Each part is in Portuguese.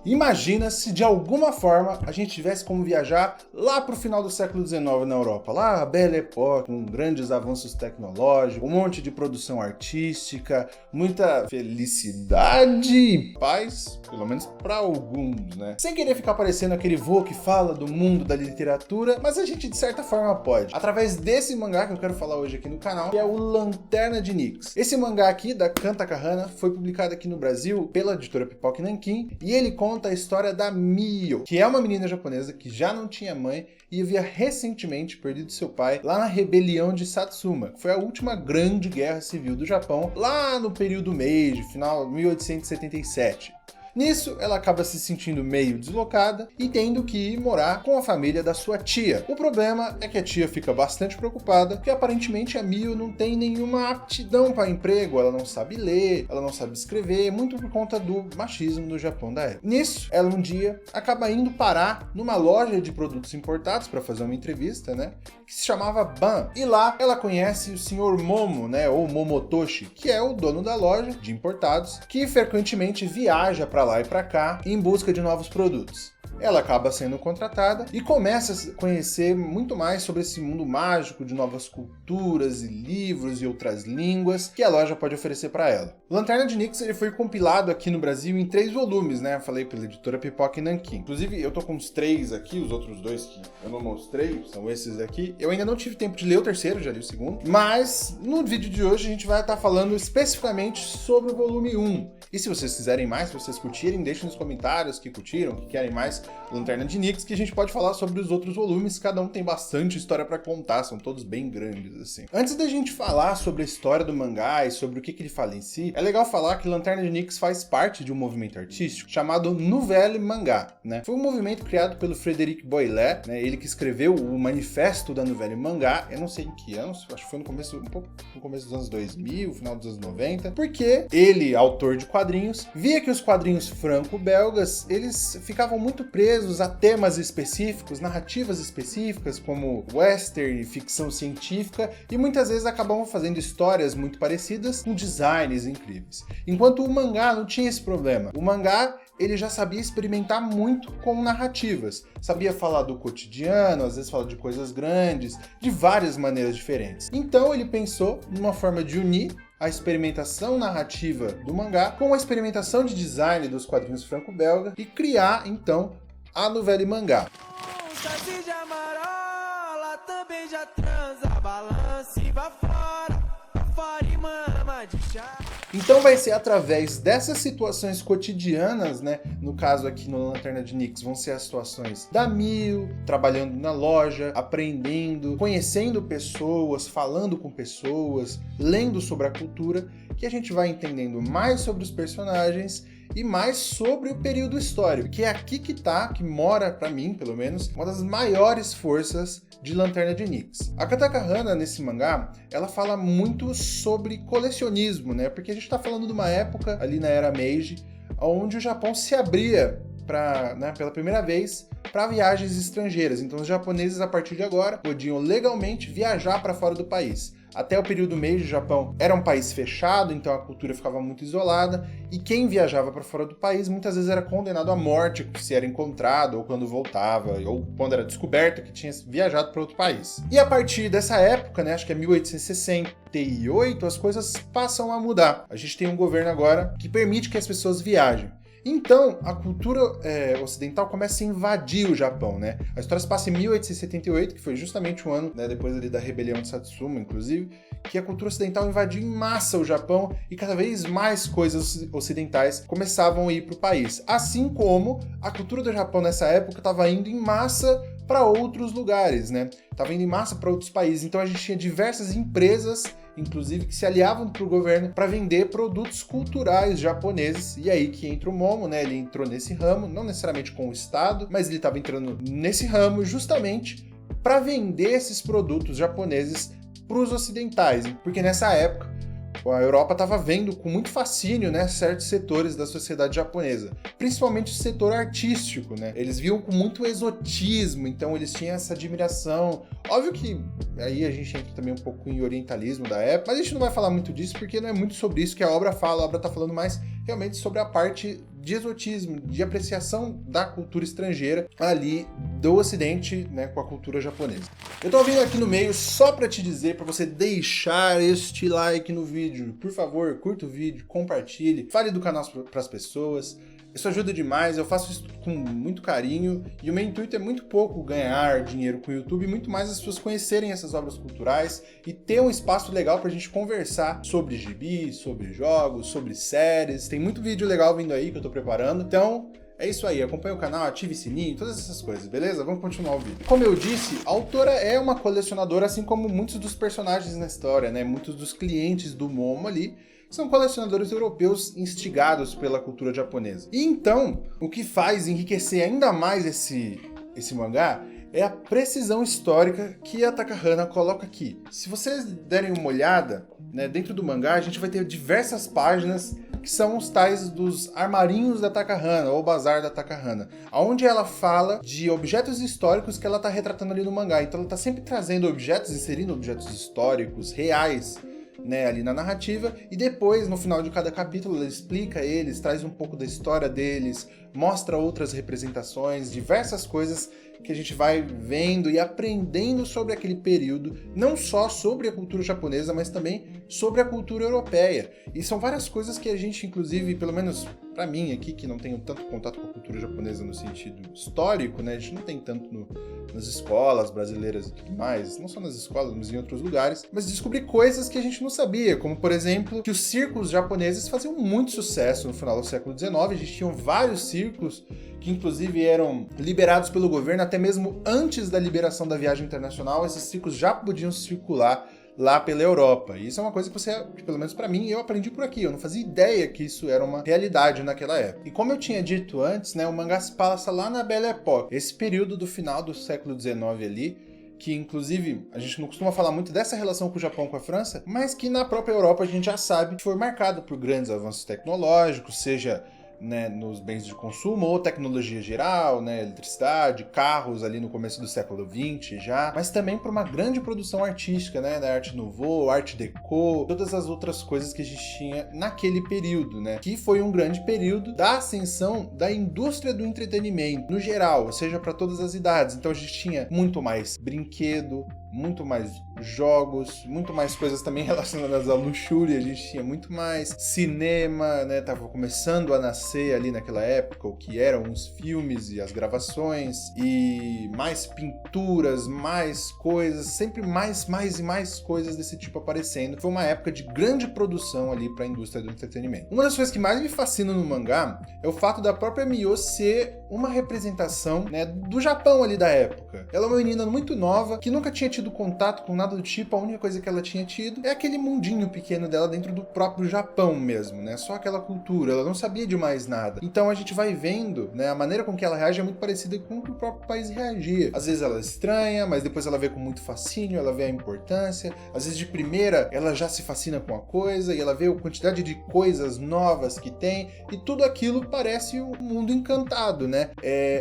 Imagina se de alguma forma a gente tivesse como viajar lá para o final do século XIX na Europa, lá a Belle Époque, com grandes avanços tecnológicos, um monte de produção artística, muita felicidade e paz, pelo menos para alguns, né? Sem querer ficar parecendo aquele vô que fala do mundo da literatura, mas a gente de certa forma pode, através desse mangá que eu quero falar hoje aqui no canal, que é o Lanterna de Nyx. Esse mangá aqui, da Kanta Kahana, foi publicado aqui no Brasil pela editora Pipoca Nankin, e ele conta a história da Mio, que é uma menina japonesa que já não tinha mãe e havia recentemente perdido seu pai lá na rebelião de Satsuma, que foi a última grande guerra civil do Japão, lá no período Meiji, final de 1877. Nisso, ela acaba se sentindo meio deslocada e tendo que ir morar com a família da sua tia. O problema é que a tia fica bastante preocupada, porque aparentemente a Mio não tem nenhuma aptidão para emprego, ela não sabe ler, ela não sabe escrever, muito por conta do machismo do Japão da época. Nisso, ela um dia acaba indo parar numa loja de produtos importados para fazer uma entrevista, né, que se chamava Ban. E lá ela conhece o Sr. Momo, né, ou Momotoshi, que é o dono da loja de importados, que frequentemente viaja para lá e para cá em busca de novos produtos. Ela acaba sendo contratada e começa a conhecer muito mais sobre esse mundo mágico de novas culturas e livros e outras línguas que a loja pode oferecer para ela. O Lanterna de Nyx ele foi compilado aqui no Brasil em 3 volumes, né? Eu falei pela editora Pipoca Nankin. Inclusive, eu tô com os 3 aqui, os outros 2 que eu não mostrei, são esses aqui. Eu ainda não tive tempo de ler o terceiro, já li o segundo. Mas no vídeo de hoje a gente vai estar falando especificamente sobre o volume 1. E se vocês quiserem mais, se vocês curtirem, deixem nos comentários que curtiram, que querem mais Lanterna de Nyx, que a gente pode falar sobre os outros volumes, cada um tem bastante história pra contar, são todos bem grandes, assim. Antes da gente falar sobre a história do mangá e sobre o que ele fala em si, é legal falar que Lanterna de Nyx faz parte de um movimento artístico chamado Nouvelle Mangá, né? Foi um movimento criado pelo Frédéric Boilet, né? Ele que escreveu o manifesto da Nouvelle Mangá, eu não sei em que anos, acho que foi no começo, um pouco no começo dos anos 2000, final dos anos 90, porque ele, autor de quadrinhos, via que os quadrinhos franco-belgas, eles ficavam muito presos a temas específicos, narrativas específicas, como western e ficção científica, e muitas vezes acabavam fazendo histórias muito parecidas com designs incríveis. Enquanto o mangá não tinha esse problema. O mangá ele já sabia experimentar muito com narrativas, sabia falar do cotidiano, às vezes falar de coisas grandes, de várias maneiras diferentes. Então ele pensou numa forma de unir a experimentação narrativa do mangá com a experimentação de design dos quadrinhos franco-belga e criar, então, a Nouvelle Mangá. Então vai ser através dessas situações cotidianas, né? No caso aqui no Lanterna de Nyx, vão ser as situações da Mio, trabalhando na loja, aprendendo, conhecendo pessoas, falando com pessoas, lendo sobre a cultura, que a gente vai entendendo mais sobre os personagens e mais sobre o período histórico, que é aqui que mora, pra mim, pelo menos, uma das maiores forças de Lanterna de Nyx. A Kanta Kahana, nesse mangá, ela fala muito sobre colecionismo, né? Porque a gente tá falando de uma época, ali na era Meiji, onde o Japão se abria pela primeira vez para viagens estrangeiras. Então os japoneses, a partir de agora, podiam legalmente viajar para fora do país. Até o período Meiji, o Japão era um país fechado, então a cultura ficava muito isolada, e quem viajava para fora do país muitas vezes era condenado à morte se era encontrado, ou quando voltava, ou quando era descoberto que tinha viajado para outro país. E a partir dessa época, né, acho que é 1868, as coisas passam a mudar. A gente tem um governo agora que permite que as pessoas viajem. Então, a cultura ocidental começa a invadir o Japão, né? A história se passa em 1878, que foi justamente um ano, né, depois ali da rebelião de Satsuma, inclusive, que a cultura ocidental invadiu em massa o Japão e cada vez mais coisas ocidentais começavam a ir para o país. Assim como a cultura do Japão nessa época estava indo em massa para outros lugares, né? Estava indo em massa para outros países. Então a gente tinha diversas empresas, inclusive, que se aliavam para o governo para vender produtos culturais japoneses. E aí que entra o Momo, né? Ele entrou nesse ramo, não necessariamente com o Estado, mas ele estava entrando nesse ramo justamente para vender esses produtos japoneses para os ocidentais. Porque nessa época, a Europa estava vendo com muito fascínio, né, certos setores da sociedade japonesa, principalmente o setor artístico, né? Eles viam com muito exotismo, então eles tinham essa admiração. Óbvio que aí a gente entra também um pouco em orientalismo da época, mas a gente não vai falar muito disso porque não é muito sobre isso que a obra fala. A obra está falando mais realmente sobre a parte de exotismo, de apreciação da cultura estrangeira ali do Ocidente, né, com a cultura japonesa. Eu tô vindo aqui no meio só para te dizer, para você deixar este like no vídeo. Por favor, curta o vídeo, compartilhe, fale do canal para as pessoas. Isso ajuda demais, eu faço isso com muito carinho e o meu intuito é muito pouco ganhar dinheiro com o YouTube, muito mais as pessoas conhecerem essas obras culturais e ter um espaço legal pra gente conversar sobre gibi, sobre jogos, sobre séries. Tem muito vídeo legal vindo aí que eu tô preparando, então é isso aí, acompanha o canal, ative o sininho, todas essas coisas, beleza? Vamos continuar o vídeo. Como eu disse, a autora é uma colecionadora, assim como muitos dos personagens na história, né? Muitos dos clientes do Momo ali são colecionadores europeus instigados pela cultura japonesa. E então, o que faz enriquecer ainda mais esse mangá é a precisão histórica que a Takahata coloca aqui. Se vocês derem uma olhada, né, dentro do mangá, a gente vai ter diversas páginas que são os tais dos armarinhos da Takahata, ou bazar da Takahata, onde ela fala de objetos históricos que ela está retratando ali no mangá. Então ela está sempre trazendo objetos, inserindo objetos históricos, reais, né, ali na narrativa, e depois, no final de cada capítulo, ela explica eles, traz um pouco da história deles, mostra outras representações, diversas coisas que a gente vai vendo e aprendendo sobre aquele período, não só sobre a cultura japonesa, mas também sobre a cultura europeia. E são várias coisas que a gente, inclusive, pelo menos pra mim aqui, que não tenho tanto contato com a cultura japonesa no sentido histórico, né, a gente não tem tanto nas escolas brasileiras e tudo mais, não só nas escolas, mas em outros lugares, mas descobri coisas que a gente não sabia, como, por exemplo, que os círculos japoneses faziam muito sucesso no final do século XIX, a gente tinha vários círculos que inclusive eram liberados pelo governo, até mesmo antes da liberação da viagem internacional, esses círculos já podiam circular lá pela Europa. E isso é uma coisa que pelo menos pra mim, eu aprendi por aqui. Eu não fazia ideia que isso era uma realidade naquela época. E como eu tinha dito antes, né, o mangá se passa lá na Belle Époque, esse período do final do século XIX ali, que inclusive a gente não costuma falar muito dessa relação com o Japão com a França, mas que na própria Europa a gente já sabe que foi marcado por grandes avanços tecnológicos, seja, né, nos bens de consumo ou tecnologia geral, né, eletricidade, carros ali no começo do século XX já, mas também por uma grande produção artística, né, da Arte Nouveau, Arte Deco, todas as outras coisas que a gente tinha naquele período, né, que foi um grande período da ascensão da indústria do entretenimento no geral, seja para todas as idades. Então a gente tinha muito mais brinquedo, muito mais jogos, muito mais coisas também relacionadas à luxúria, a gente tinha muito mais cinema, né, tava começando a nascer ali naquela época, o que eram os filmes e as gravações, e mais pinturas, mais coisas, sempre mais e mais coisas desse tipo aparecendo. Foi uma época de grande produção ali para a indústria do entretenimento. Uma das coisas que mais me fascina no mangá é o fato da própria Mio ser uma representação, né, do Japão ali da época. Ela é uma menina muito nova, que nunca tinha tido contato com nada do tipo, a única coisa que ela tinha tido é aquele mundinho pequeno dela dentro do próprio Japão mesmo, né? Só aquela cultura, ela não sabia de mais nada. Então a gente vai vendo, né, a maneira com que ela reage é muito parecida com o que o próprio país reagia. Às vezes ela estranha, mas depois ela vê com muito fascínio, ela vê a importância. Às vezes de primeira ela já se fascina com a coisa e ela vê a quantidade de coisas novas que tem e tudo aquilo parece um mundo encantado, né?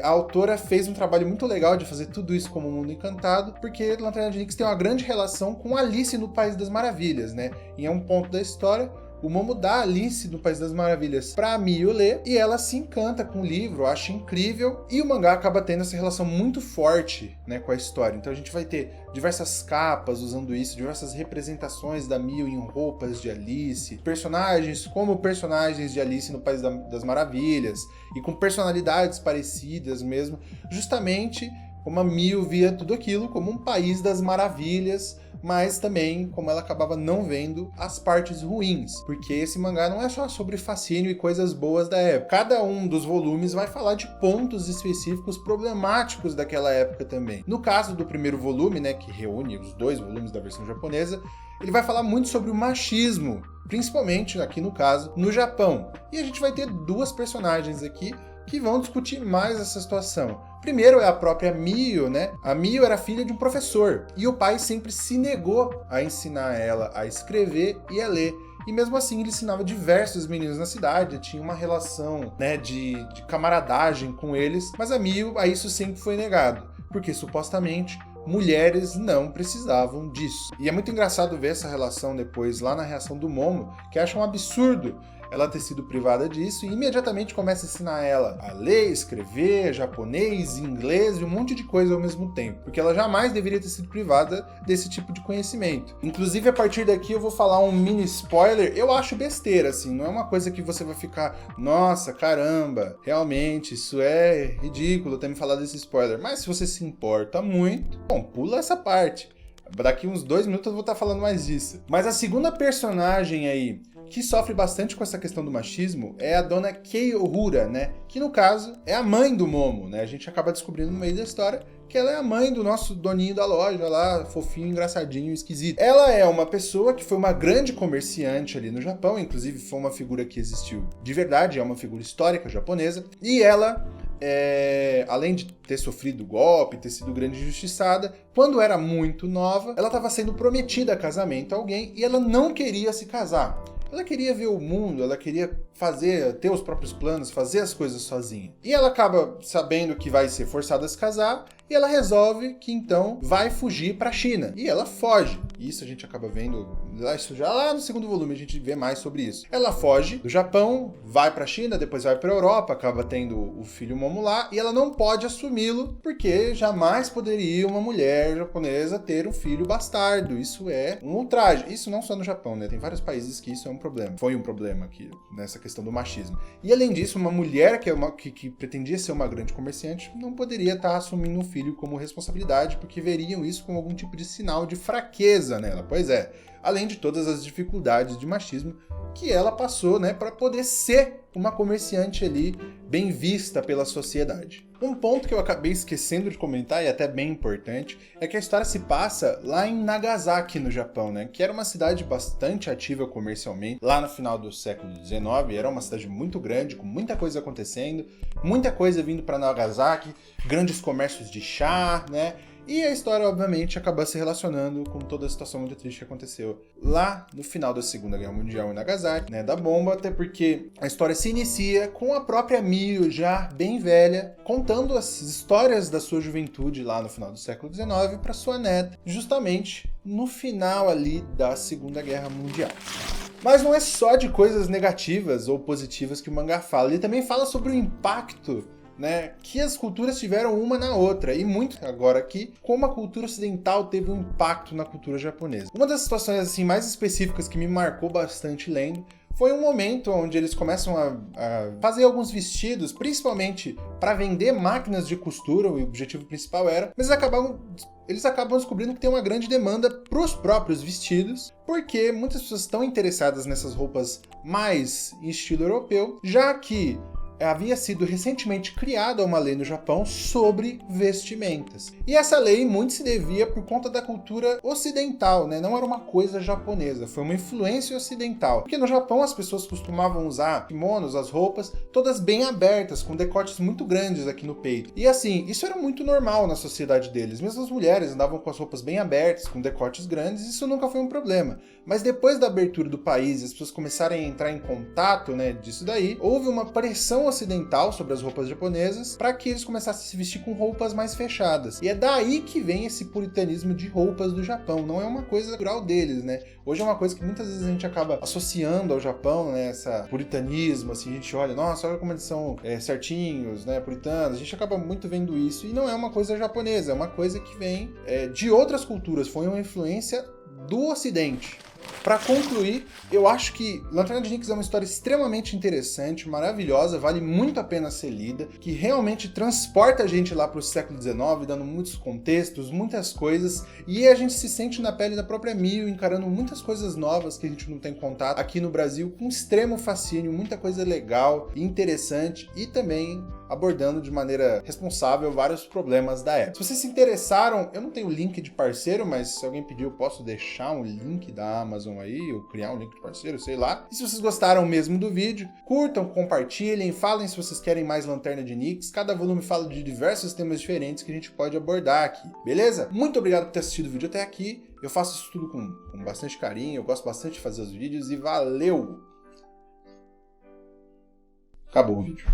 A autora fez um trabalho muito legal de fazer tudo isso como um mundo encantado, porque Lanterna de Nyx tem uma grande relação com Alice no País das Maravilhas, né? E é um ponto da história, o Momo dá Alice no País das Maravilhas pra Mio ler, e ela se encanta com o livro, acha incrível, e o mangá acaba tendo essa relação muito forte, né, com a história. Então a gente vai ter diversas capas usando isso, diversas representações da Mio em roupas de Alice, personagens como personagens de Alice no País das Maravilhas, e com personalidades parecidas mesmo, justamente como a Mio via tudo aquilo como um país das maravilhas, mas também como ela acabava não vendo as partes ruins, porque esse mangá não é só sobre fascínio e coisas boas da época. Cada um dos volumes vai falar de pontos específicos problemáticos daquela época também. No caso do primeiro volume, né, que reúne os 2 volumes da versão japonesa, ele vai falar muito sobre o machismo, principalmente aqui no caso, no Japão. E a gente vai ter 2 personagens aqui que vão discutir mais essa situação. Primeiro é a própria Mio, né? A Mio era filha de um professor e o pai sempre se negou a ensinar ela a escrever e a ler. E mesmo assim ele ensinava diversos meninos na cidade, tinha uma relação, né, de camaradagem com eles, mas a Mio, a isso sempre foi negado, porque supostamente mulheres não precisavam disso. E é muito engraçado ver essa relação depois lá na reação do Momo, que acha um absurdo ela ter sido privada disso e imediatamente começa a ensinar ela a ler, escrever, japonês, inglês e um monte de coisa ao mesmo tempo, porque ela jamais deveria ter sido privada desse tipo de conhecimento. Inclusive, a partir daqui eu vou falar um mini spoiler, eu acho besteira, assim, não é uma coisa que você vai ficar, nossa, caramba, realmente, isso é ridículo ter me falado desse spoiler, mas se você se importa muito, bom, pula essa parte. Daqui uns 2 minutos eu vou estar falando mais disso. Mas a segunda personagem aí que sofre bastante com essa questão do machismo é a dona Kei Ohura, né? Que no caso é a mãe do Momo, né? A gente acaba descobrindo no meio da história que ela é a mãe do nosso doninho da loja lá, fofinho, engraçadinho, esquisito. Ela é uma pessoa que foi uma grande comerciante ali no Japão, inclusive foi uma figura que existiu de verdade, é uma figura histórica japonesa, e ela além de ter sofrido golpe, ter sido grande injustiçada, quando era muito nova, ela estava sendo prometida a casamento a alguém e ela não queria se casar. Ela queria ver o mundo, ela queria ter os próprios planos, fazer as coisas sozinha. E ela acaba sabendo que vai ser forçada a se casar e ela resolve que então vai fugir para a China. E ela foge. Isso a gente acaba vendo, isso já lá no segundo volume a gente vê mais sobre isso. Ela foge do Japão, vai para a China, depois vai para a Europa, acaba tendo o filho Momo lá e ela não pode assumi-lo porque jamais poderia uma mulher japonesa ter um filho bastardo. Isso é um ultraje. Isso não só no Japão, né? Tem vários países que isso é um problema. Foi um problema aqui nessa questão do machismo. E além disso, uma mulher que pretendia ser uma grande comerciante não poderia estar assumindo um filho como responsabilidade porque veriam isso como algum tipo de sinal de fraqueza nela. Pois é, além de todas as dificuldades de machismo que ela passou, né, para poder ser uma comerciante ali bem vista pela sociedade. Um ponto que eu acabei esquecendo de comentar, e até bem importante, é que a história se passa lá em Nagasaki, no Japão, né? Que era uma cidade bastante ativa comercialmente. Lá no final do século XIX, era uma cidade muito grande, com muita coisa acontecendo, muita coisa vindo para Nagasaki, grandes comércios de chá, né? E a história, obviamente, acaba se relacionando com toda a situação muito triste que aconteceu lá no final da Segunda Guerra Mundial em Nagasaki, né, da bomba, até porque a história se inicia com a própria Mio, já bem velha, contando as histórias da sua juventude lá no final do século XIX para sua neta, justamente no final ali da Segunda Guerra Mundial. Mas não é só de coisas negativas ou positivas que o mangá fala, ele também fala sobre o impacto, né, que as culturas tiveram uma na outra, e muito agora aqui, como a cultura ocidental teve um impacto na cultura japonesa. Uma das situações assim mais específicas que me marcou bastante lendo foi um momento onde eles começam a fazer alguns vestidos, principalmente para vender máquinas de costura, o objetivo principal era, mas eles acabam descobrindo que tem uma grande demanda para os próprios vestidos, porque muitas pessoas estão interessadas nessas roupas mais em estilo europeu, já que havia sido recentemente criada uma lei no Japão sobre vestimentas. E essa lei muito se devia por conta da cultura ocidental, né? Não era uma coisa japonesa, foi uma influência ocidental. Porque no Japão as pessoas costumavam usar kimonos, as roupas, todas bem abertas, com decotes muito grandes aqui no peito. E assim, isso era muito normal na sociedade deles. Mesmo as mulheres andavam com as roupas bem abertas, com decotes grandes, isso nunca foi um problema. Mas depois da abertura do país, as pessoas começarem a entrar em contato, né, disso daí, houve uma pressão ocidental sobre as roupas japonesas para que eles começassem a se vestir com roupas mais fechadas. E é daí que vem esse puritanismo de roupas do Japão. Não é uma coisa natural deles, né? Hoje é uma coisa que muitas vezes a gente acaba associando ao Japão, né? Essa puritanismo, assim, a gente olha, nossa, olha como eles são certinhos, né? Puritanos. A gente acaba muito vendo isso. E não é uma coisa japonesa, é uma coisa que vem de outras culturas. Foi uma influência do Ocidente. Para concluir, eu acho que Lanterna de Nix é uma história extremamente interessante, maravilhosa, vale muito a pena ser lida, que realmente transporta a gente lá para o século XIX, dando muitos contextos, muitas coisas, e a gente se sente na pele da própria Mio, encarando muitas coisas novas que a gente não tem contato aqui no Brasil, com extremo fascínio, muita coisa legal e interessante, e também abordando de maneira responsável vários problemas da época. Se vocês se interessaram, eu não tenho link de parceiro, mas se alguém pedir eu posso deixar um link da Amazon aí, ou criar um link de parceiro, sei lá. E se vocês gostaram mesmo do vídeo, curtam, compartilhem, falem se vocês querem mais Lanterna de Nix. Cada volume fala de diversos temas diferentes que a gente pode abordar aqui, beleza? Muito obrigado por ter assistido o vídeo até aqui. Eu faço isso tudo com bastante carinho, eu gosto bastante de fazer os vídeos e valeu! Acabou o vídeo.